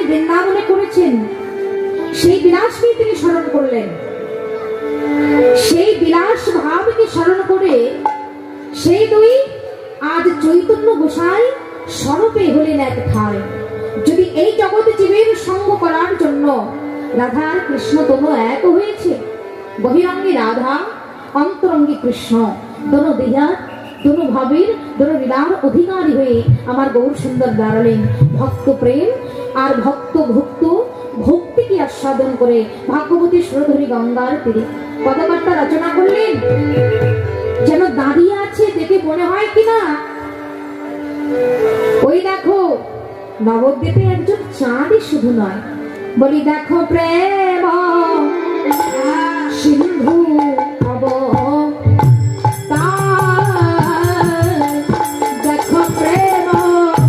বৃন্দাবনে করেছেন সেই বিলাসকে তিনি স্মরণ করলেন। সেই বিলাস ভাবকে স্মরণ করে সেই দুই আজ চৈতন্য গোসাই স্বরূপে হলেন এক ঠাই। যদি এই জগৎ জীবের সঙ্গ করার জন্য রাধা আর কৃষ্ণ দোনো এক হয়েছে, বহিরঙ্গে রাধা অন্তরঙ্গে কৃষ্ণ, দোনো দেহা দোনো ভাবের দোনো লীলার অধিকারী হয়ে আমার গৌর সুন্দর দাঁড়ালেন। ভক্ত প্রেম আর ভক্ত ভক্ত ভক্তিকে আস্বাদন করে ভাগবতী সুরধরী গঙ্গার তীরে পদকর্তা রচনা করলেন। যেন দাঁড়িয়ে আছে দেখে মনে হয় কিনা ওই দেখো নবদ্বীপে একজন চাঁদই শুধু নয়, বলি দেখো প্রেম সিন্ধু দেখো প্রেম সিন্ধু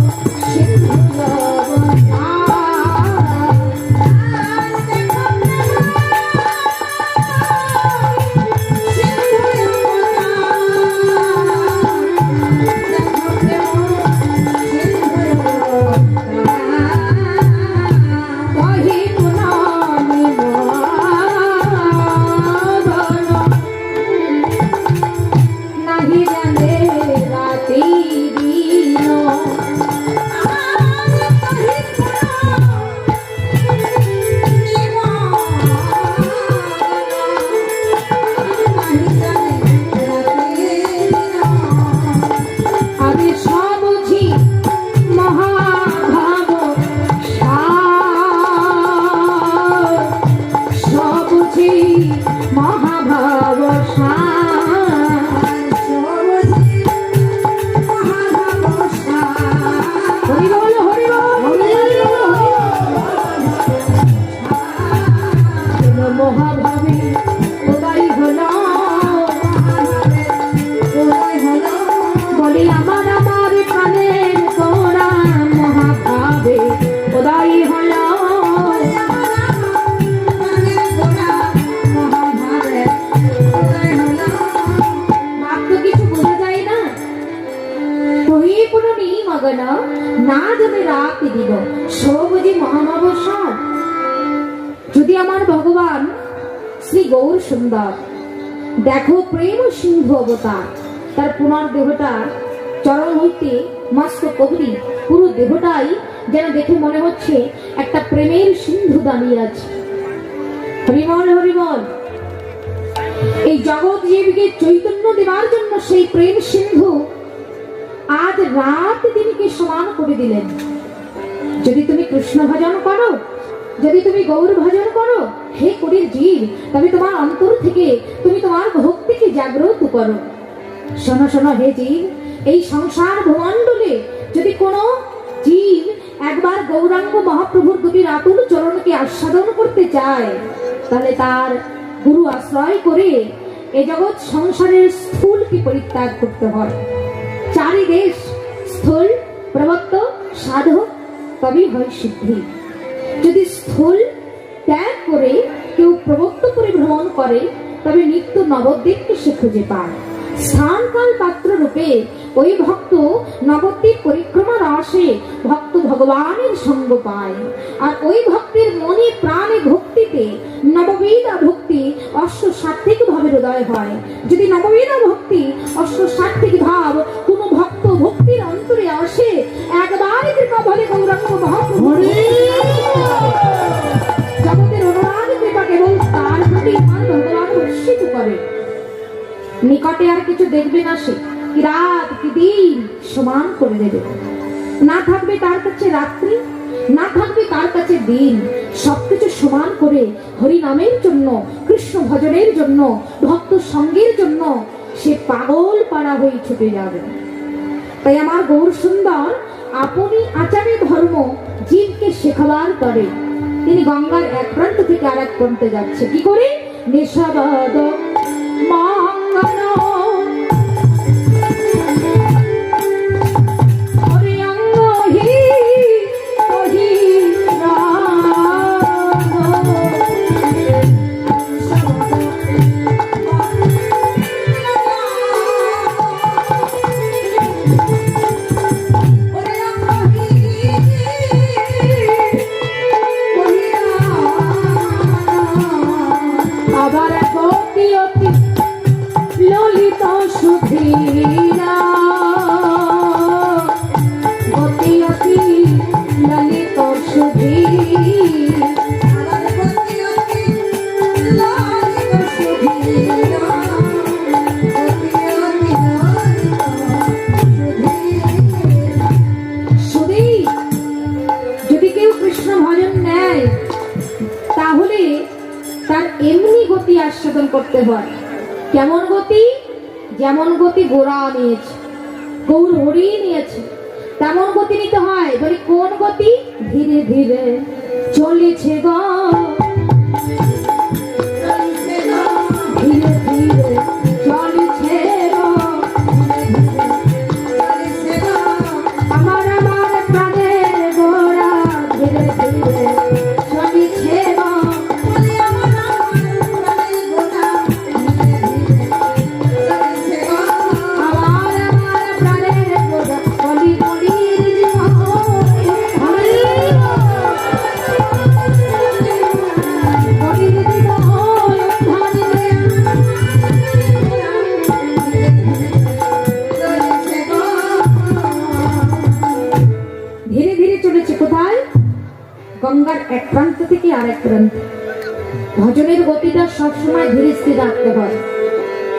না জানে রাত দিব সবজি মহামাবসার। যদি আমার ভগবান শ্রী গৌর সুন্দর দেখো প্রেম সিন্ধু অবতার, তার পুনর দেহটা চরণ হইতে মস্ত কবরি পুরো দেহটাই যেন দেখে মনে হচ্ছে একটা প্রেমের সিন্ধু দাঁড়িয়ে আছে। হরিবল হরিবল। এই জগৎ জীবকে চৈতন্য দেওয়ার জন্য সেই প্রেম সিন্ধু আজ রাত দিনকে সমান করে দিলেন। যদি তুমি কৃষ্ণ ভজন করো, যদি তুমি গৌর ভজন করো হে করির জীব, তবে তোমার অন্তর থেকে তুমি তোমার ভক্তিকে জাগ্রত করো। শোনো শোনো হে জীব, এই সংসার ভূমণ্ডলে যদি কোনো জীব একবার গৌরাঙ্গ মহাপ্রভুর দুটি আতুল চরণকে আস্বাদন করতে চায়, তাহলে তার গুরু আশ্রয় করে এ জগৎ সংসারের স্থূলকে পরিত্যাগ করতে হয়। চারিদেশ স্থূল প্রবত্ত সাধক তবেই হয় সিদ্ধি। যদি স্থূল ত্যাগ করে কেউ প্রবত্ত পরিভ্রমণ করে তবে নিত্য নবদ্বীপকে সে খুঁজে পায়। স্থান কাল পাত্র রূপে ওই ভক্ত নবদ্বীপ পরিক্রমার আসে ভক্ত ভগবানের সঙ্গ পায়। আর ওই ভক্তের মনে প্রাণে ভক্তিতে নববিধা ভক্তি অশ্বসাত্ত্বিক ভাবে হৃদয় হয়। যদি নববিধা ভক্তি অশ্বসাত্ত্বিক ভাব কোন ভক্ত ভক্তির অন্তরে আসে, একবার কৃপা বলে গৌরাঙ্গ মহাপ্রভু জগতের অনুরাগ কৃপা কেবল তার প্রতি আমার ভগবান বর্ষিত করে। নিকটে আর কিছু দেখবে না, সে কি রাত কি দিন সমান করে দেবে। না থাকবে তার কাছে রাত্রি, না থাকবে তার কাছে দিন, সবকিছু সমান করে হরি নামের জন্য, কৃষ্ণ ভজনের জন্য, ভক্ত সঙ্গের জন্য সে পাগল পাড়া হয়ে ছুটে যাবে। তাই আমার গৌর সুন্দর আপনি আচারে ধর্ম জীবকে শেখাবার করে তিনি গঙ্গার এক প্রান্ত থেকে আর এক প্রান্তে যাচ্ছে। কি করে? নিশাবাদ মঙ্গল গতি আস্বাদন করতে হয়। কেমন গতি? যেমন গতি গোরা নিয়েছে, গৌর হরি নিয়েছে, তেমন গতি নিতে হয়। বলি কোন গতি? ধীরে ধীরে চলেছে গো, ধীরে ধীরে চলেছে গো, আমার আমার প্রাণের গোরা ধীরে ধীরে চলেছে গো, আমার আমার প্রাণের গোরা কলি কলির জীবন, কলির জীবন ধীরে ধীরে চলেছে। কোথায়? গঙ্গার এক প্রান্ত থেকে আরেক প্রান্ত। ভজনের গতিটা সবসময় ধীরে স্থির রাখতে হয়।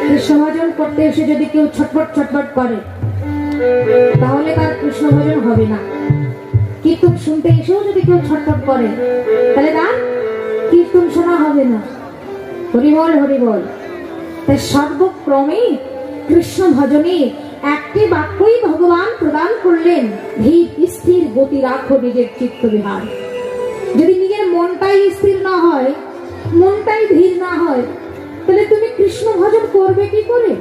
কৃষ্ণ ভজন করতে এসে যদি কেউ ছটফট ছটফট করে তাহলে তার কৃষ্ণ ভজন হবে না। কীর্তন শুনতে এসেও যদি কেউ ছটফট করে তাহলে তার কীর্তন শোনা হবে না। হরিবল হরিবল। তাই সর্বক্রমে কৃষ্ণ ভজনে একটি বাক্যই ভগবান প্রদান করলেন, ধীর স্থির গতি রাখো নিজের চিত্ত বিহার। যদি নিজের মনটাই স্থির না হয়, মনটাই ধীর না হয়, তাহলে তুমি কৃষ্ণ ভজন করবে কি করে?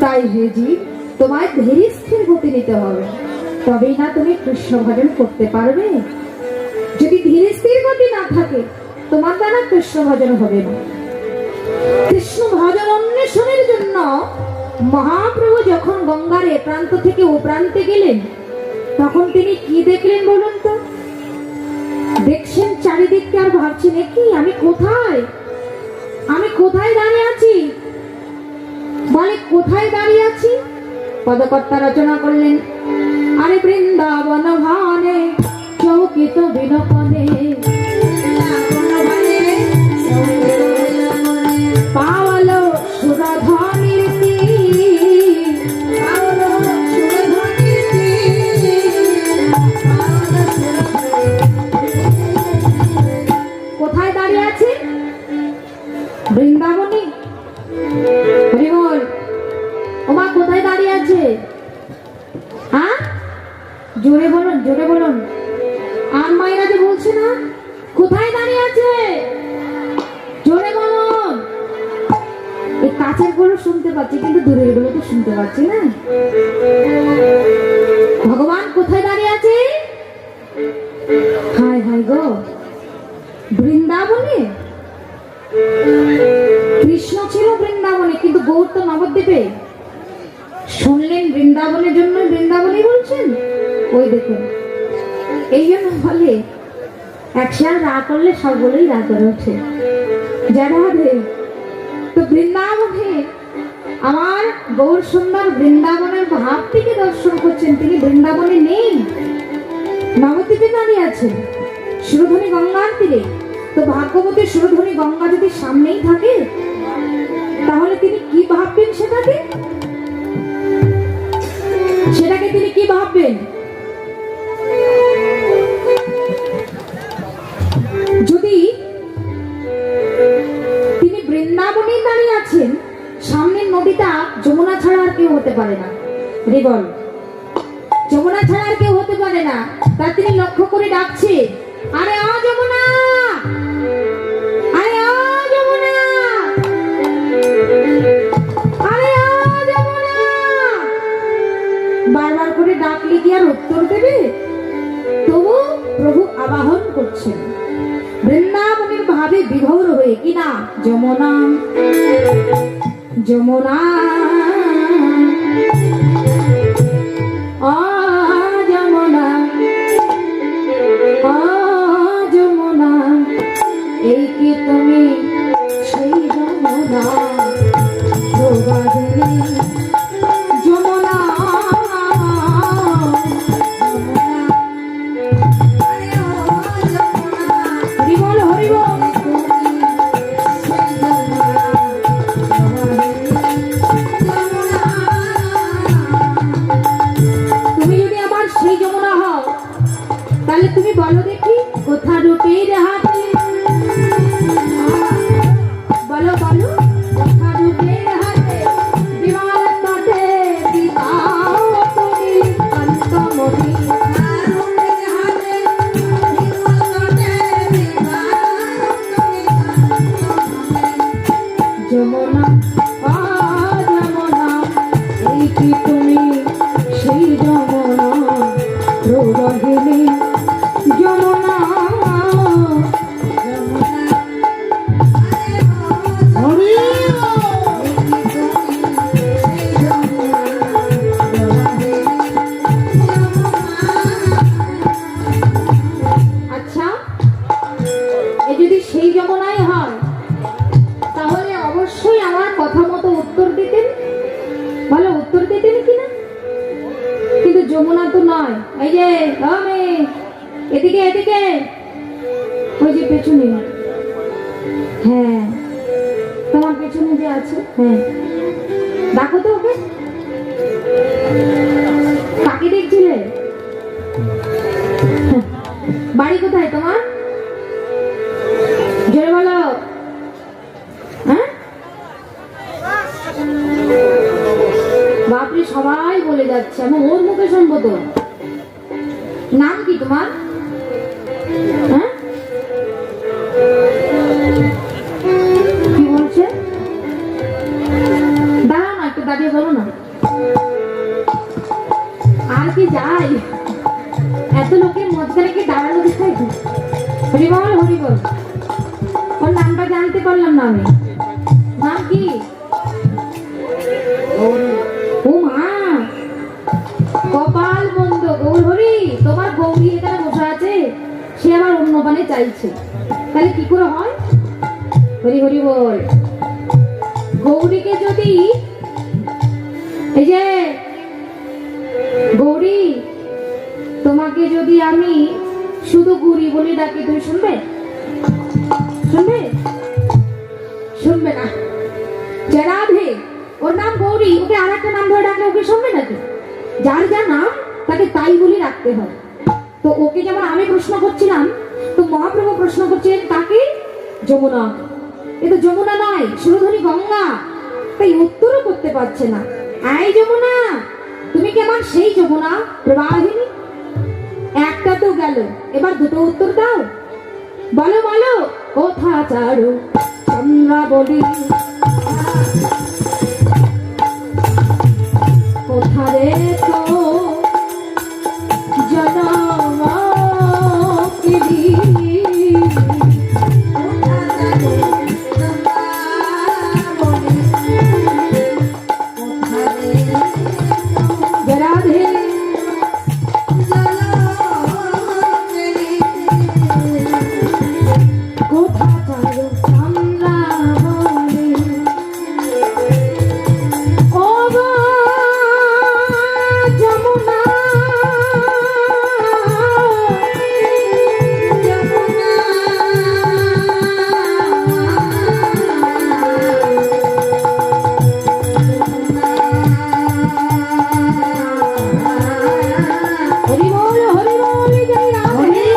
তাই হে জি, তোমায় ধীর স্থির গতি নিতে হবে, তবেই না তুমি কৃষ্ণ ভজন করতে পারবে। যদি ধীর স্থির গতি না থাকে তোমার দ্বারা কৃষ্ণ ভজন হবে না। কৃষ্ণ ভজন অন্বেষণের জন্য মহাপ্রভু যখন গঙ্গার এ প্রান্ত থেকে ও প্রান্তে গেলেন তখন তিনি কি দেখলেন বলুন তো? দেখছেন চারিদিককে আর ভাবছেন কি আমি কোথায়, আমি কোথায় দাঁড়িয়ে আছি? বলে কোথায় দাঁড়িয়ে আছি? পদকর্তা রচনা করলেন, আরে বৃন্দাবন ভানে চৌকিত বিনোপনে, পাওয়ালো সুরধনির কোথায় দাঁড়িয়ে আছে? বৃন্দাবনে। হরিবল। ওমা কোথায় দাঁড়িয়ে আছে? হ্যাঁ জোরে বলুন, জোরে বলুন। আর মায়েরা যে বলছে না কোথায় দাঁড়িয়ে আছে, জোরে বলুন। এই কাছের গুলো শুনতে পাচ্ছি কিন্তু দূরের গুলো তো শুনতে পাচ্ছি না। ভগবান কোথায় দাঁড়িয়ে আছে? হায় হায় গো, বৃন্দাবনে। কৃষ্ণ ছিল বৃন্দাবনে কিন্তু গৌর তো নবদ্বীপে। শুনলেন বৃন্দাবনের জন্য বৃন্দাবনই বলছেন। ওই দেখুন, এই জন্য বলে এক শেয়াল রা করলে সবগুলোই রা করে ওঠে। যারা হবে তো বৃন্দাবনে আমার গৌর সুন্দর বৃন্দাবনের ভাবটিকে দর্শন করছেন। তিনি বৃন্দাবনে নেই, নবদ্বীপে দাঁড়িয়ে আছেন সুরধনী গঙ্গার তীরে। তো ভাগ্যবতী সুরধনী গঙ্গা যদি সামনেই থাকে তাহলে তিনি কি ভাববেন? সেটাকে তিনি কি ভাববেন? যদি তিনি বৃন্দাবনে দাঁড়িয়ে আছেন, সামনের নদীটা যমুনা ছাড়া আর কেউ হতে পারে না। রিবল, যমুনা ছাড়া আর কেউ হতে পারে না। তা তিনি লক্ষ্য করে ডাকছে, আরে আ যমুনা, আরে আ যমুনা, আরে আ যমুনা। বারবার করে ডাকলে কি আর উত্তর দেবে? তবু প্রভু আবাহন করছেন বৃন্দাবনের ভাবে বিভোর হয়ে, কিনা যমুনা যমুনা যমুনা যমুনা, এই কি তুমি সেই যমুনা যমুনা? হরিবল হরিবল। তুমি যদি আমার সেই যমুনা হও তাহলে তুমি বলো দেখি, কোথা রূপের হাতে এই যে এদিকে এদিকে, ওই যে পেছনে, হ্যাঁ তোমার পেছনে যে আছে, হ্যাঁ দেখো তো ওকে। কাকে দেখছিলে? বাড়ি কোথায় তোমার? জোরে বলো। হ্যাঁ বাপরে, সবাই বলে যাচ্ছে, আমি ওর মুখে শুনবো তো। নাম কি তোমার? হ্যাঁ কি বলছে? দাঁড়াও না, একটু দাঁড়িয়ে বলো না। আর কি যাই, এত লোকের মধ্যে কি দাঁড়ানো দেখাই? হরিবল হরিবল। ওর নামটা জানতে পারলাম না আমি। নাম কি? ও মা, কপাল বন্ধ। গৌর হরি, তোমার গৌরী এখানে বসে আছে, সে আবার অন্য পানে চাইছে, তাহলে কি করে হয়? হরি হরি বল। গৌরীকে যদি, এই যে গৌরী, তোমাকে যদি আমি শুধু গুড়ি বলে ডাকি, তুমি শুনবে? শুনবে? শুনবে না? রাধে, ওর নাম গৌরী, ওকে আর একটা নাম ধরে ডাকলে ওকে শুনবে নাকি? যার যা নাম তাকে তাই বলে রাখতে হয়। তো ওকে যেমন আমি প্রশ্ন করছিলাম, তো মহাপ্রভু প্রশ্ন করছেন তাকে, যমুনা। এ তো যমুনা নয়, সুরধনী গঙ্গা, তাই উত্তরও করতে পারছে না। এই যমুনা, তুমি কি আমার সেই যমুনা প্রবাহিনী? একটা তো গেল, এবার দুটো উত্তর দাও। বলো বলো, কোথা চারু চন্দ্রাবলী, কোথা রে তো জনম কিরি, রাধে কোথা চারু চন্দ্রাবলী, ও গো যমুনা, যমুনা, হরি বল হরি বল, জয় রাধে।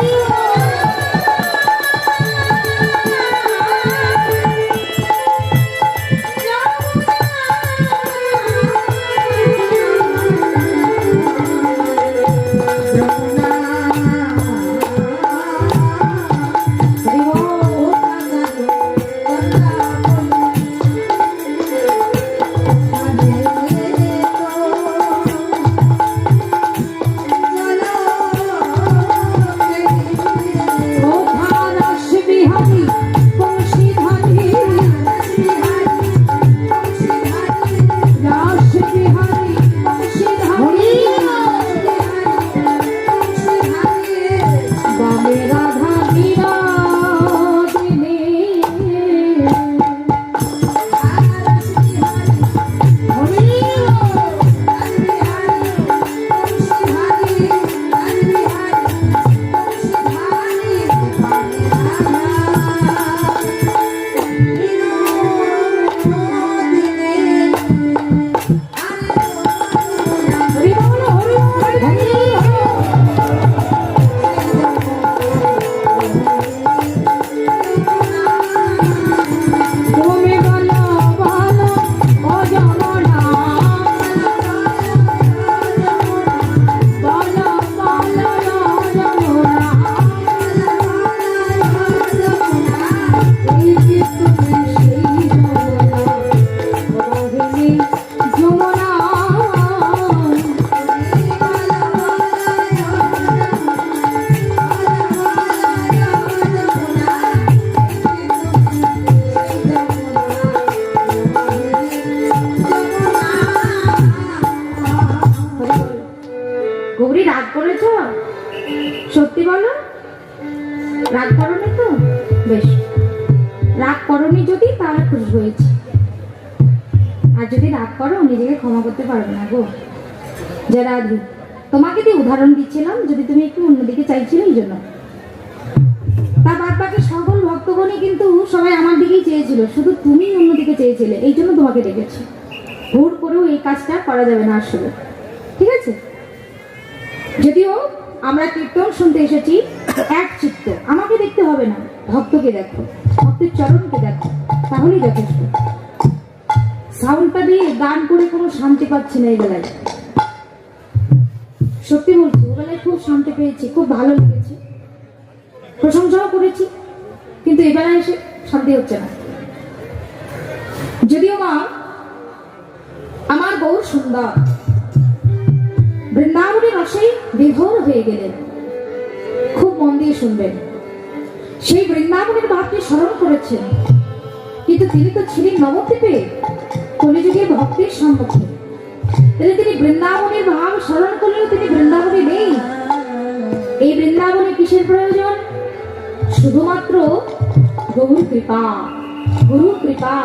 সত্যি বলো, রাগ করনি তো? বেশ, রাগ করনি যদি তাহলে খুশি হয়েছি। আর যদি রাগ করো, নিজেকে ক্ষমা করতে পারবে না গো। জয় রাধে। তোমাকে দিয়ে উদাহরণ দিচ্ছিলাম, যদি তুমি একটু অন্যদিকে চাইছিলে এই জন্য। তার বাদ বাকি সকল ভক্তগণই কিন্তু সবাই আমার দিকেই চেয়েছিল, শুধু তুমি অন্যদিকে চেয়েছিলে, এই জন্য তোমাকে ডেকেছি। ভুল করেও এই কাজটা করা যাবে না আসলে, ঠিক আছে? যদিও আমরা কীর্তন শুনতে এসেছি এক চিত্ত, আমাকে দেখতে হবে না, ভক্তকে দেখো, ভক্তের চরণকে দেখো, তাহলেই যথেষ্ট। সাউন্ডটা দিয়ে গান করে কোনো শান্তি পাচ্ছি না এই বেলায়, সত্যি বলছি। ও বেলায় খুব শান্তি পেয়েছি, খুব ভালো লেগেছে, প্রশংসাও করেছি, কিন্তু এই বেলায় এসে শান্তি হচ্ছে না। যদিও মা আমার গৌর সুন্দর বৃন্দাবনের রসে বিভোর হয়ে গেলেন, খুব মন দিয়ে শুনবেন। সেই বৃন্দাবনের ভাবকে স্মরণ করেছেন, কিন্তু তিনি তো ছিলেন নবদ্বীপে, কলিযুগের ভক্তির সম্মুখে। তাহলে তিনি বৃন্দাবনের ভাব স্মরণ করলেও তিনি বৃন্দাবনে নেই। এই বৃন্দাবনে কিসের প্রয়োজন? শুধুমাত্র গৌর কৃপা, গুরু কৃপা,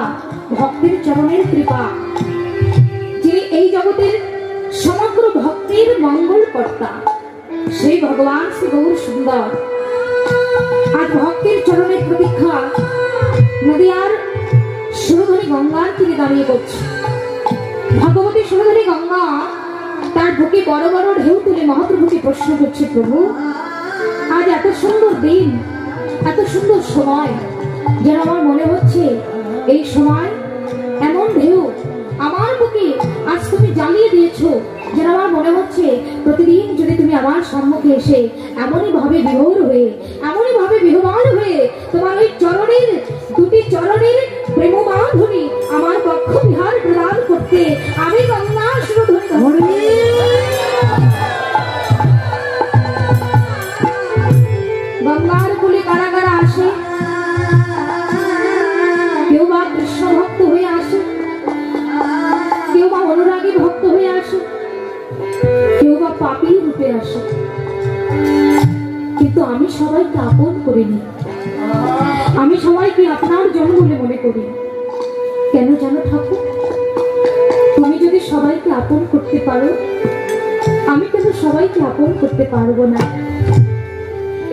ভক্তের চরণের কৃপা। যিনি এই জগতের সমগ্র ভক্তির মঙ্গল কর্তা, সেই ভগবান শ্রী গৌর সুন্দর আজ ভক্তের চরণের প্রতীক্ষা নদিয়ার সুরধনী গঙ্গার তীরে দাঁড়িয়ে করছে। ভগবতী সুরধনী গঙ্গা তার বুকে বড় বড় ঢেউ তুলে মহাপ্রভুকে প্রশ্ন করছে, প্রভু আজ এত সুন্দর দিন, এত সুন্দর সময়, যেন আমার মনে হচ্ছে এই সময় এমন ঢেউ আমার বুকে আজ তুমি জ্বালিয়ে দিয়েছো, যেন আমার মনে হচ্ছে প্রতিদিন যদি তুমি আমার সম্মুখে এসে এমনই ভাবে বিভোর হয়ে, এমনই ভাবে বিহ্বল হয়ে তোমার ওই চরণের, দুটি চরণের প্রেম বাঁধনি আমার পক্ষ বিহার প্রদান করতে আমি গঙ্গা সুরধনী গঙ্গার কুলে কারা কারা আসে? কেউ বা কৃষ্ণ ভক্ত হয়ে আসে, কেউ বা অনুরাগী ভক্ত হয়ে আসে, কেউ বা পাপী রূপে আসে, কিন্তু আমি সবাইকে আপন করিনি, আমি সবাইকে আপনার জন বলে মনে করি। কেন জানো ঠাকুর? তুমি যদি সবাইকে আপন করতে পারো, আমি কেন সবাইকে আপন করতে পারবো না?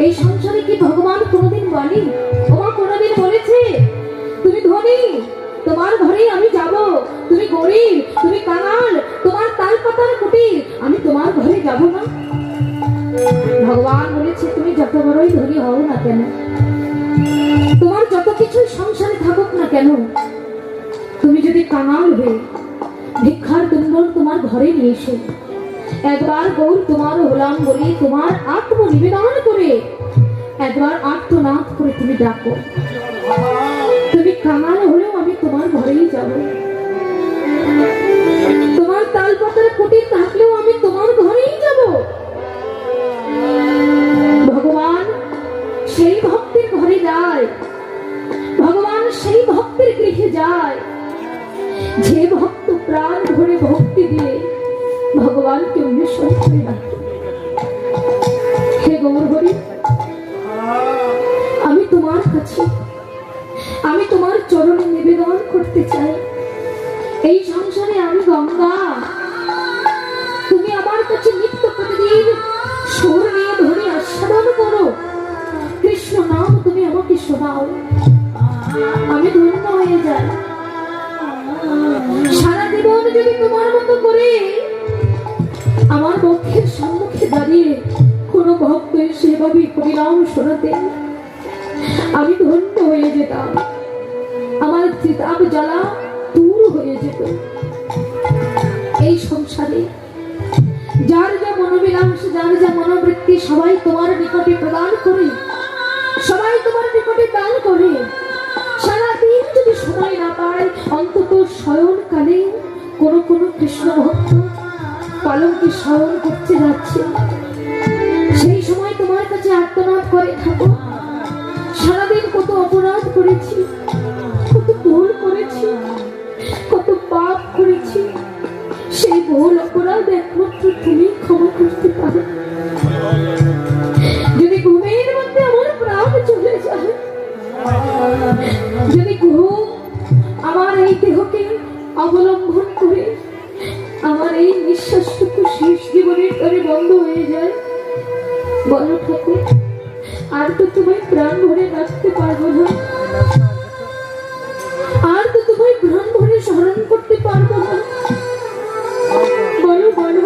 এই সংসারে কি ভগবান কোনোদিন বলে, ওমা কোনোদিন বলেছে তুমি ধনী, তোমার ঘরেই আমি যাব, তুমি গরিব, তুমি কাঙাল, তোমার তাল পাতার কুটির, আমি তোমার ঘরে যাব না? ভগবান বলেছে তুমি যত বড়ই ধনী হও না কেন, তোমার যত কিছু সংসারে থাকুক না কেন, তুমি যদি কাঙাল হয়ে ভিক্ষার তুণ্ডল তোমার ঘরে নিয়ে এসে একবার গৌর তোমার হলাম বলে তোমার আত্ম নিবেদন করে একবার আত্মনাদ করে তুমি ডাকো, তুমি কাঙাল হলেও আমি তোমার ঘরেই যাব, তোমার তাল পাতার কুটির থাকলেও আমি তোমার ঘরেই যাব। ভগবান সেই ভক্তের ঘরে যায়, ভগবান সেই ভক্তের গৃহে যায় যে ভক্ত প্রাণ ভরে ভক্তি দিয়ে ভগবানকে অন্বেষণ করে রাখে। হে গৌর হরি, আমি তোমার কাছে, আমি তোমার চরণে নিবেদন করতে চাই, এই সংসারে আমি গঙ্গা, তুমি আমার কাছে নিত্য প্রতিদিন সুর নিয়ে ধরে আস্বাদন করো, কৃষ্ণ নাম তুমি আমাকে শোনাও, আমি ধন্য হয়ে যাই। সারা জীবন যদি তোমার মতো করে আমার মুখের সম্মুখে দাঁড়িয়ে কোনো ভক্তের সেভাবে পরিণাম শোনাতে, আমি ধন্য হয়ে যেতাম, আমার চিতাব জ্বালা দূর হয়ে যেত। এই সংসারে যার যা মনোবিলাস, যার যা মনোবৃত্তি সবাই তোমার নিকটে প্রদান করে, সবাই তোমার নিকটে দান করে, সারাদিন যদি সময় না পায় অন্তত শয়নকালে কোনো কোনো কৃষ্ণ ভক্ত পালঙ্কে শয়ন করতে যাচ্ছে, সেই সময় তোমার কাছে আর্তনাদ করে থাকো, সারাদিন কত অপরাধ করেছি, কত ভুল করেছি, কত পাপ করেছি, সেই ভুল অপরাধ একমাত্র তুমি ক্ষমা করতে পারো। যদি ঘুমের মধ্যে আমার প্রাণ চলে যায়, যদি ঘুম আমার এই দেহকে অবলম্বন করে আমার এই নিঃশ্বাসটুকু শেষ জীবনের তরে বন্ধ আর তো তোমায় প্রাণ ভরে রাখতে পারবো না, আর তো তোমায় প্রাণ ভরে স্মরণ করতে পারবো না। বলো বলো,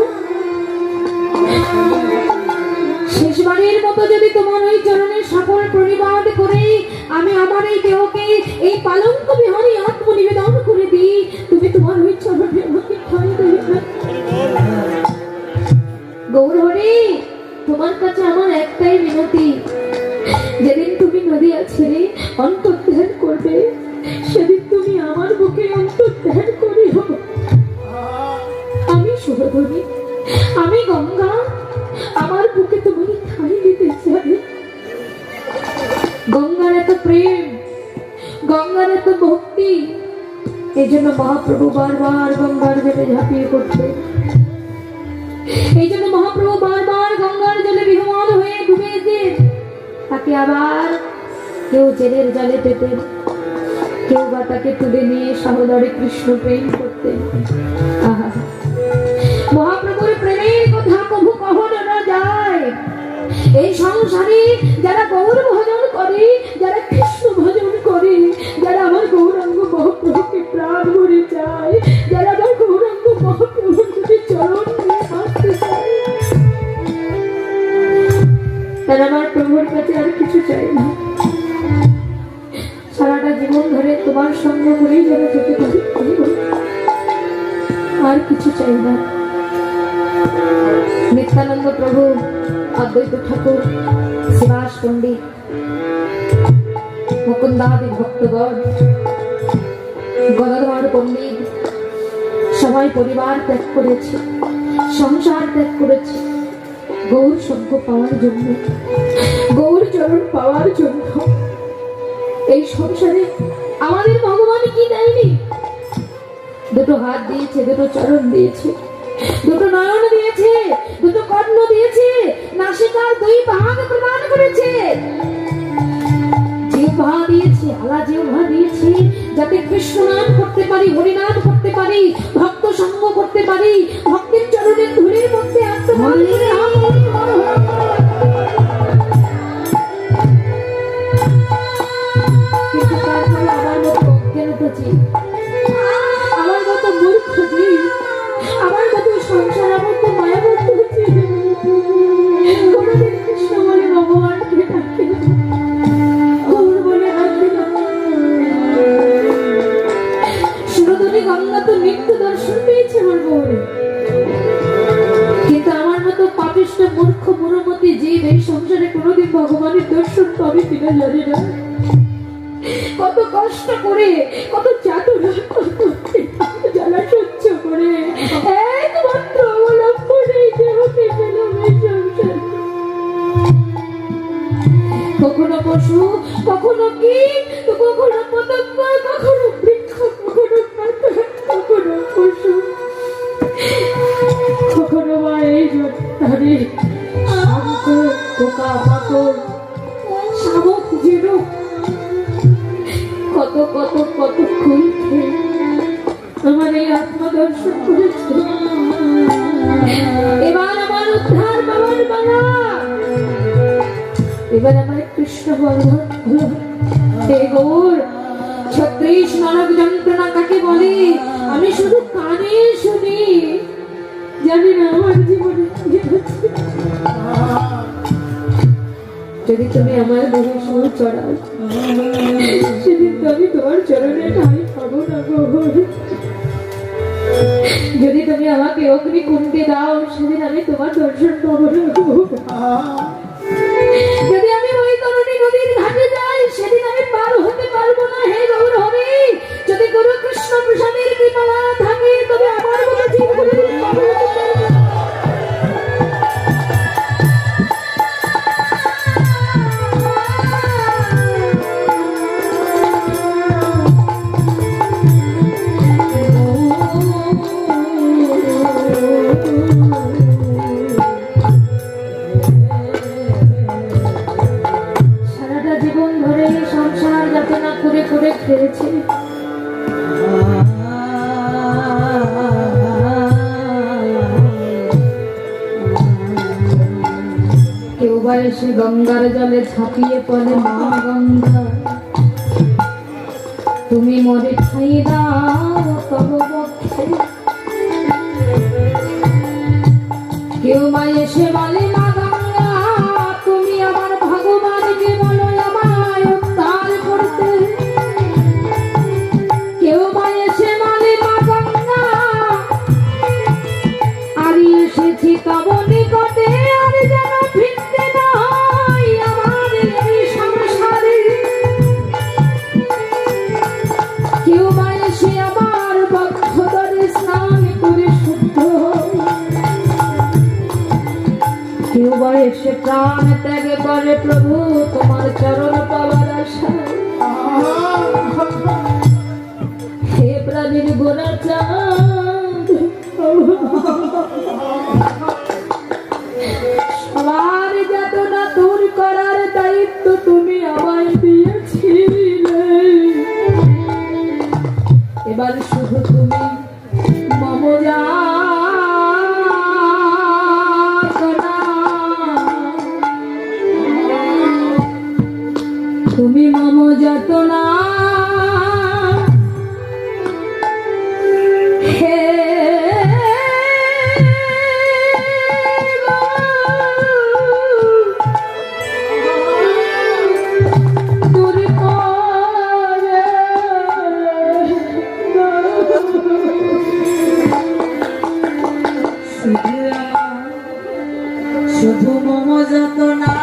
শেষবারের মতো যদি তোমার ওই চরণের সকল প্রণিপাত করে আমি আমার এই দেহকে এই পালঙ্ক বিহারী আত্মনিবেদন করে দিই, তুমি তোমার ওই চরণে আমাকে ঠাঁই দেবে না? গৌরহরি, তোমার কাছে আমার একটাই মিনতি, যেদিন তুমি নদিয়া ছেড়ে অন্তর্ধান করবে সেদিন তুমি আমার বুকে অন্তর্ধান করিও। আমি সুরধনী, আমি গঙ্গা, আমার বুকে তোমার ঠাঁই দিতে চাই। গঙ্গার এত প্রেম, গঙ্গার এত ভক্তি, এই জন্য মহাপ্রভু বারবার গঙ্গার জলে ঝাঁপিয়ে পড়ছে। এই জন্য মহাপ্রভু বারবার গঙ্গার জলে বিহ্বল হয়ে ডুবে যেতেন। তাকে আবার কেউ জেলের জলে পেতেন, কেউ বা তাকে তুলে নিয়ে সহদরে কৃষ্ণ প্রেম করতেন। আহা, মহাপ্রভুর প্রেমের কথা কভু কখনো না যায়। এই সংসারে যারা গৌর ভজন করে, যারা কৃষ্ণ ভজন করে, যারা আমার গৌরাঙ্গ মহাপ্রভুকে প্রাণ ভরে চায়, যারা আমার গৌরাঙ্গ মহাপ্রভুর চরণ নিয়ে আসতে চায়, তারা আমার প্রভুর কাছে আর কিছু চাই না। সারাটা জীবন ধরে তোমার সঙ্গ করেই যেন যেতে পারি, আর কিছু চাই না। নিত্যানন্দ প্রভু, অদ্বৈত ঠাকুর, শ্রীবাস পণ্ডিত, মুকুন্দাদি ভক্তগণ, গদাধর পণ্ডিত সবাই পরিবার ত্যাগ করেছে, সংসার ত্যাগ করেছে গৌর সঙ্গ পাওয়ার জন্য, গৌর চরণ পাওয়ার জন্য। এই সংসারে আমাদের ভগবান কি দেয়নি? দুটো হাত দিয়েছে, দুটো চরণ দিয়েছে, দুটো নয়ন দিয়েছে, দুটো কর্ণ দিয়েছে, নাসিকার দুই ভাগ প্রদান করেছে, জিহ্বা দিয়েছে, আলা জিহ্বা দিয়েছে, যাতে কৃষ্ণ নাম করতে পারি, হরিনাম করতে পারি, ভক্ত সঙ্গ করতে পারি, ভক্তের চরণের ধুলির মধ্যে আত্মমন করে কিন্তু তারপরে আমার মতো অজ্ঞান বুঝি, আমার মতো মূর্খ জীব, আমার মতো সংসার, আমার তো মায়াবদ্ধ হচ্ছে, কোনদিন কৃষ্ণ বলে ভগবানকে ডাকে না, গৌর বলে ডাকে না। সুরধনী গঙ্গা তো নিত্য দর্শন পেয়েছে আমার গৌরে, কিন্তু আমার মতো পাপিষ্ঠ মূর্খ মনোমতি জীব এই সংসারে কোনোদিন ভগবানের দর্শন পাবে কিনা জানি না। কত কষ্ট করে, কত যাতনা, কত জ্বালা সহ্য করে একমাত্র অবলম্বন এই দেহকে পেলাম এই সংসার। কখনো পশু, কখনো কীট, কখনো পতঙ্গ, কখনো বৃক্ষ, কখনো পাতা, কখনো পশু, কখনো বা এই জন্তারে শাঙ্খ, পোকা মাকড়, শামুক, ঝিনুক, কত কত কত খুলছে আমার এই আত্মদর্শন করেছে। এবার আমার উদ্ধার পাওয়ার পালা, এবার আমার কৃষ্ণ বন্ধন হলো। হে গৌর, 36 নরক যন্ত্রণা কাকে বলে আমি শুধু কানে শুনি, জানি না আমার জীবনে কি হচ্ছে। যদি তুমি আমার দেহে সুর চড়াও, সেদিন তো আমি তোমার চরণে ঠাঁই পাবো না গৌর। যদি তুমি আমাকে অগ্নিকুণ্ডে দাও, সেদিন আমি তোমার দর্শন পাবো না গৌর। যদি আমি ওই তরুণী নদীর ঘাটে যাই, সেদিন আমি পার হতে পারবো না। হে গৌর হরি, যদি গুরু কৃষ্ণ প্রসাদের কৃপা না থাকে, তবে আমার মতো জীব কোনোদিন পার হতে পারবো না। খেয়েছি, কেউ বা সে গঙ্গার জলে ঝাঁপিয়ে পড়ে মা গঙ্গা তুমি মরে ঠাই দাও তব পক্ষে কেউ মা এসে বলে মা গঙ্গা তুমি আমার ভগবানকে বলো আমায় উদ্ধার করতে কেউ মা এসে বলে মা গঙ্গা আর এসেছি তব নিকটে আর যেন ফিরতে নাই আমার এই সংসারে কেউ মা এসে আমার বক্ষ ধরে স্নান করে শুদ্ধ কেউ বা এসে প্রাণ ত্যাগ করে প্রভু তোমার চরণ পাওয়ার আশায় হে প্রাণীর গোড়া চাঁদ সবার যাতনা দূর করার দায়িত্ব তুমি আমায় দিয়েছিলে এবার শুধু তুমি মমজা তুমি মম যাতনা হে দূর করে শুধু মম যাতনা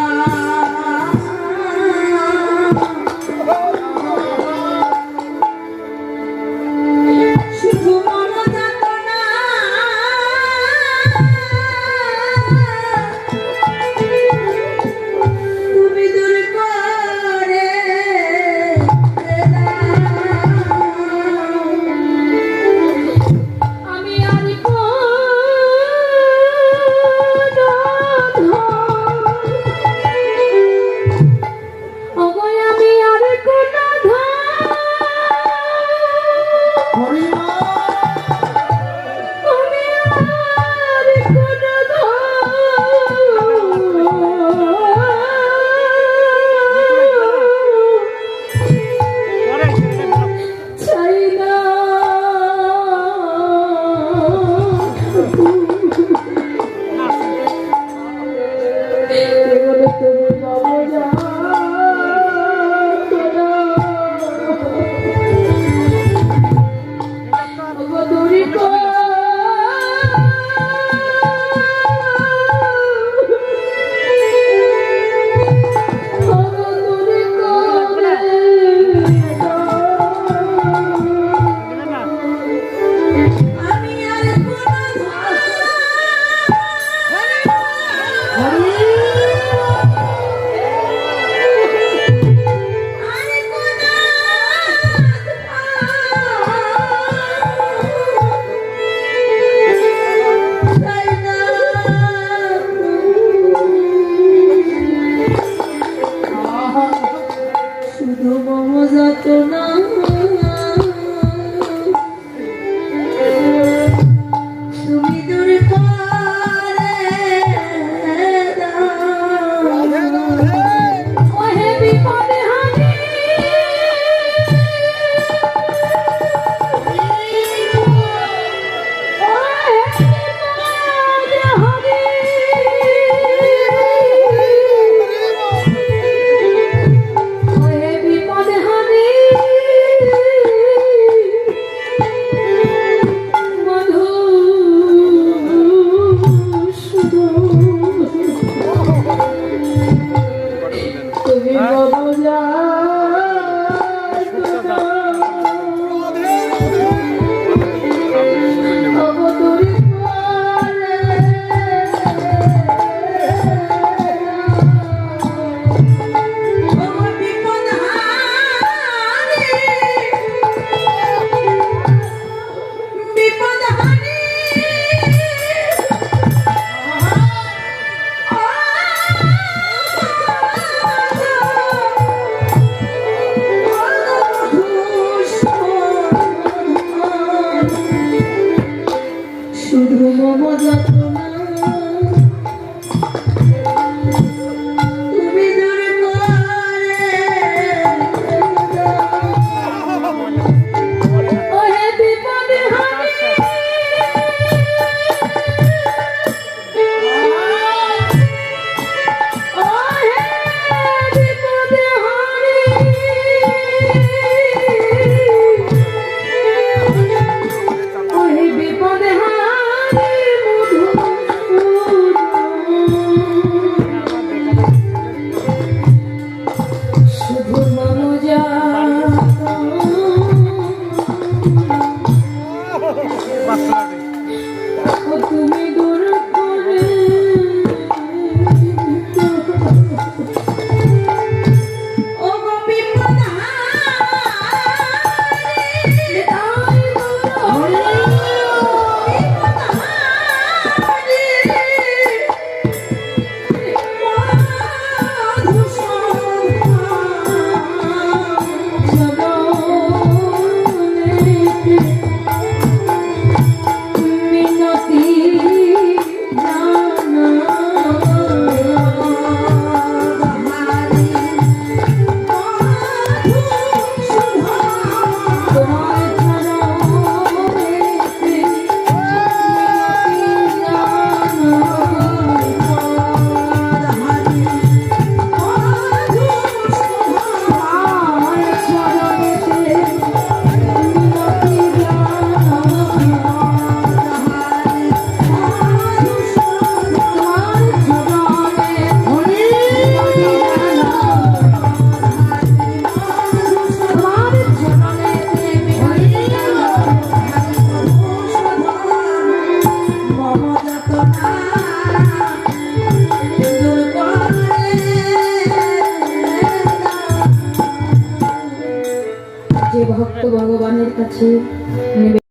ভক্ত ভগবানের কাছে